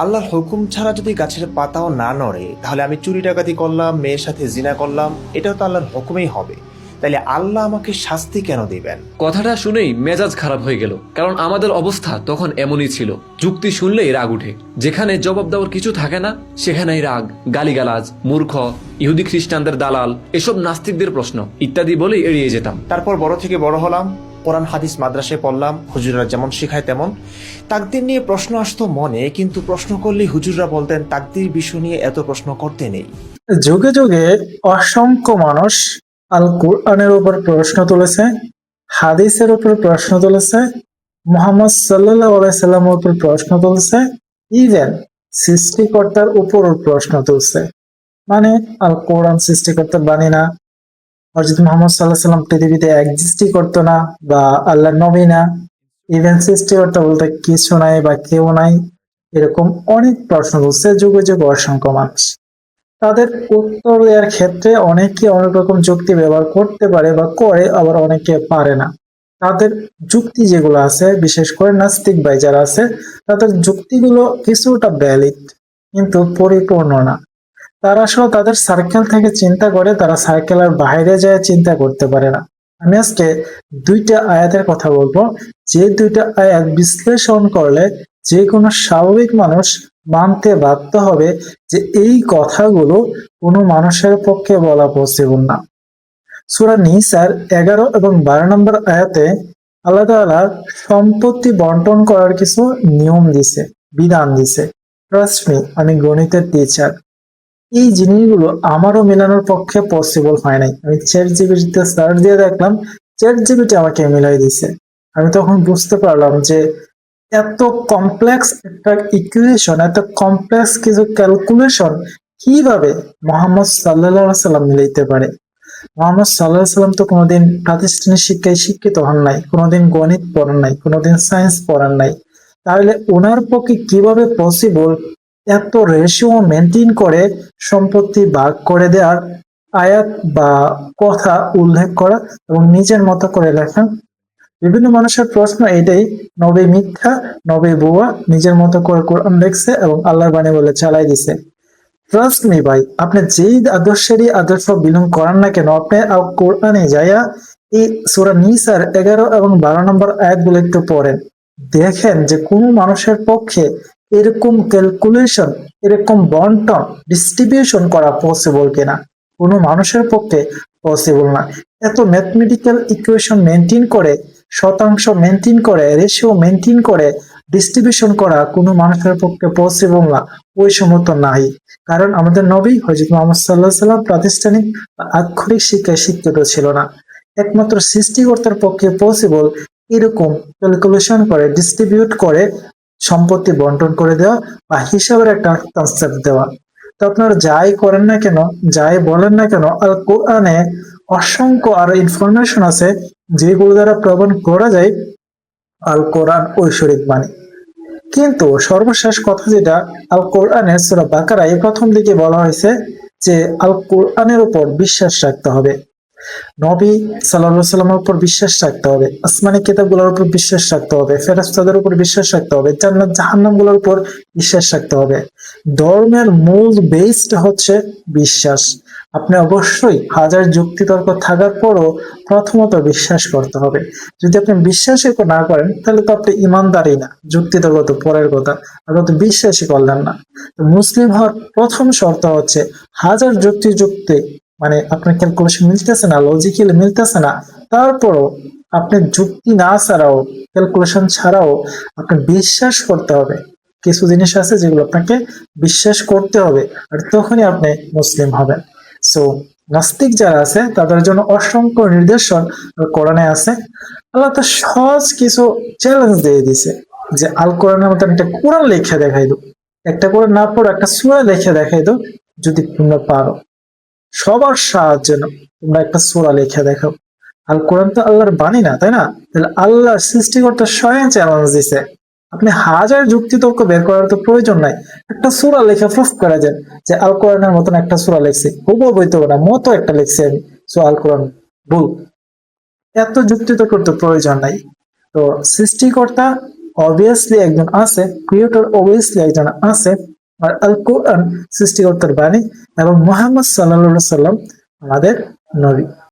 আল্লাহর হুকুম ছাড়া যদি গাছের পাতাও না নড়ে, তাহলে আমি চুরি ডাকাতি করলাম, মেয়ের সাথে জিনা করলাম, এটাও তো আল্লাহর হুকুমেই হবে। তাইলে আল্লাহ আমাকে শাস্তি কেন দিবেন? কথাটা শুনেই মেজাজ খারাপ হয়ে গেল, কারণ আমাদের অবস্থা তখন এমনই ছিল। যুক্তি শুনলেই রাগ উঠে। যেখানে জবাব দেওয়ার কিছু থাকে না, সেখানেই রাগ, গালিগালাজ, মূর্খ, ইহুদি খ্রিস্টানদের দালাল, এসব নাস্তিকদের প্রশ্ন ইত্যাদি বলেই এড়িয়ে যেতাম। তারপর বড় থেকে বড় হলাম, কোরআন হাদিস মাদ্রাসায় পড়লাম, হুজুররা যেমন শেখায় তেমন। তাকদীর নিয়ে প্রশ্ন আসতো মনে, কিন্তু প্রশ্ন করলেই হুজুররা বলতেন তাকদীর বিষয় নিয়ে এত প্রশ্ন করতে নেই। যুগে যুগে অসংখ্য মানুষ আল কুরআনের উপর প্রশ্ন তুলেছে, হাদিসের উপর প্রশ্ন তুলেছে, মুহাম্মদ সাল্লাল্লাহু আলাইহি সাল্লামের উপর প্রশ্ন তুলছে, ইভেন সৃষ্টিকর্তার উপর প্রশ্ন তুলছে। মানে আল কোরআন সৃষ্টিকর্তার বাণী না, হযরত মুহাম্মদ সাল্লাল্লাহু আলাইহি সাল্লাম পৃথিবীতে এক্সিস্টই করতো না, বা আল্লাহর নবী না, ইভেন সৃষ্টিকর্তা বলতে কিছু নাই বা কেউ নাই, এরকম অনেক প্রশ্ন তুলছে যুগে যুগে অসংখ্য মানুষ। তাদের উত্তর দেওয়ার ক্ষেত্রে অনেকে অনেক রকম যুক্তি ব্যবহার করতে পারে বা করে, আবার অনেকে পারে না। তাদের যুক্তি যেগুলো আছে, বিশেষ করে নাস্তিক ভাই যারা আছে, তাদের যুক্তিগুলো কিছুটা ভ্যালিড কিন্তু পরিপূর্ণ না। তারা আসলে তাদের সার্কেল থেকে চিন্তা করে, তারা সার্কেলের বাইরে যায় চিন্তা করতে পারে না। আমি আজকে দুইটা আয়াতের কথা বলবো, যে দুইটা আয়াত বিশ্লেষণ করলে যে কোনো স্বাভাবিক মানুষ মানতে বাধ্য হবে যে এই কথাগুলো কোনো মানুষের পক্ষে বলা পসিবল না। সূরা নিসার 11 এবং 12 নম্বর আয়াতে আল্লাহ তাআলা সম্পত্তি বন্টন করার কিছু নিয়ম দিছে, বিধান দিছে। ট্রাস্ট মি, আমি গণিতের টিচার। এই জিনিসগুলো আমারও মেলানোর পক্ষে পসিবল হয় নাই। আমি চ্যাট জিপিটিতে সার্চ দিয়ে দেখলাম, চ্যাট জিপিটি আমাকে মিলাই দিছে। আমি তখন বুঝতে পারলাম যে এত কমপ্লেক্স একটা ইকুয়েশন, এত কমপ্লেক্স কিছু ক্যালকুলেশন কিভাবে মোহাম্মদ সাল্লাল্লাহু আলাইহি সাল্লাম মিলাইতে পারে। মোহাম্মদ সাল্লাল্লাহু আলাইহি সাল্লাম তো কোনোদিন প্রাতিষ্ঠানিক শিক্ষায় শিক্ষিত হন নাই, কোনোদিন গণিত পড়েন নাই, কোনোদিন সায়েন্স পড়েন নাই। তাহলে ওনার পক্ষে কিভাবে পসিবল এত রেশিও মেনটেন করে সম্পত্তি ভাগ করে দেওয়ার আয়াত বা কথা উল্লেখ করা এবং নিজের মতো করে লেখা। বিভিন্ন মানুষের প্রশ্ন এটাই, নবী মিথ্যা, নবী বুয়া, নিজের মতো করে কোরআন লেখছে এবং আল্লাহর বাণী বলে চালাই দিছে। ট্রাস্ট মি ভাই, আপনি যেই আদর্শেরই আদর্শ বিলং করেন না কেন, আপনি কোরআনে যাইয়া এই সূরা নিসার 11 এবং 12 নম্বর আয়াতগুলো একটু পড়েন, দেখেন যে কোন মানুষের পক্ষে এরকম ক্যালকুলেশন, এরকম বন্টন ডিস্ট্রিবিউশন করা পসিবল কিনা। কোনো মানুষের পক্ষে পসিবল না। এত ম্যাথমেটিক্যাল ইকুয়েশন মেনটেন করে, শতাংশ মেনটেন করে, রেশিও মেনটেন করে ডিস্ট্রিবিউশন করা কোনো মানুষের পক্ষে পসিবল না, ওই সময় তো নাই। কারণ আমাদের নবী হযরত মুহাম্মদ সাল্লাল্লাহু আলাইহি সাল্লাম প্রাতিষ্ঠানিক বা আক্ষরিক শিক্ষায় শিক্ষিত ছিল না। একমাত্র সৃষ্টিকর্তার পক্ষে পসিবল এরকম ক্যালকুলেশন করে, ডিস্ট্রিবিউট করে সম্পত্তি বন্টন করে দেওয়া বা হিসাবের একটা কনসেপ্ট দেওয়া। তো আপনারা যাই করেন না কেন, যাই বলেন না কেন, আল কোরআনে অসংখ্য আরো ইনফরমেশন আছে যেগুলো দ্বারা প্রমাণ করা যায় আল কোরআন ঐশ্বরিক বাণী। কিন্তু সর্বশেষ কথা যেটা, আল কোরআনের সূরা বাকারায় প্রথম দিকে বলা হয়েছে যে আল কোরআনের উপর বিশ্বাস রাখতে হবে, নবী সাল্লাল্লাহু আলাইহি সাল্লামের উপর বিশ্বাস রাখতে হবে, আসমানি কিতাবগুলোর উপর বিশ্বাস রাখতে হবে, ফেরেশতাদের উপর বিশ্বাস রাখতে হবে, জান্নাত জাহান্নামগুলোর উপর বিশ্বাস রাখতে হবে। ধর্মের মূল বেসটা হচ্ছে বিশ্বাস। আপনি অবশ্যই হাজার যুক্তিতর্ক থাকার পরও প্রথমত বিশ্বাস করতে হবে। যদি আপনি বিশ্বাসই না করেন, তাহলে তো আপনি ইমানদারই না। যুক্তিতর্ক তো পরের কথা, আপনি তো বিশ্বাসই করলেন না। তো মুসলিম হওয়ার প্রথম শর্ত হচ্ছে হাজার যুক্তি মানে আপনার ক্যালকুলেশন মিলতেছে না, লজিক্যালি মিলতেছে না, তারপরও আপনি যুক্তি না ছাড়াও, ক্যালকুলেশন ছাড়াও আপনি বিশ্বাস করতে হবে। কিছু জিনিস আছে যেগুলো আপনাকে বিশ্বাস করতে হবে, আর তখনই আপনি মুসলিম হবেন। সো নাস্তিক যারা আছে তাদের জন্য অসংখ্য নির্দেশন কোরআনে আছে। আল্লাহ তো সহজ কিছু চ্যালেঞ্জ দিয়ে দিছে যে আল কোরআনের মতো একটা কোরআন লেখা দেখাই দো, একটা কোরআন না পড়ো একটা সূরা লেখা দেখাই দো, যদি তোমরা পারো। সবার সাহায্য নাও, তোমরা একটা সূরা লেখা দেখাও। আল কোরআন তো আল্লাহর বাণী না, তাই না? তাহলে আল্লাহর সৃষ্টিকর্তা স্বয়ং চ্যালেঞ্জ দিছে। আপনি হাজার যুক্তিতর্ক বের করার তো প্রয়োজন নাই, একটা সূরা লেখা প্রুফ করা যায় যে আল কোরআনের মতন একটা সূরা লিখছি, হুবহু বইতে না, মতো একটা লিখছি আমি, সো আল কোরআন ভুল। এত যুক্তিতর্ক তো প্রয়োজন নাই। তো সৃষ্টিকর্তা অবভিয়াসলি একজন আছে, ক্রিয়েটর অবভিয়াসলি একজন আছে, আর আল কোরআন সৃষ্টিকর্তার বাণী এবং মুহাম্মদ সাল্লাল্লাহু আলাইহি সাল্লাম আমাদের নবী।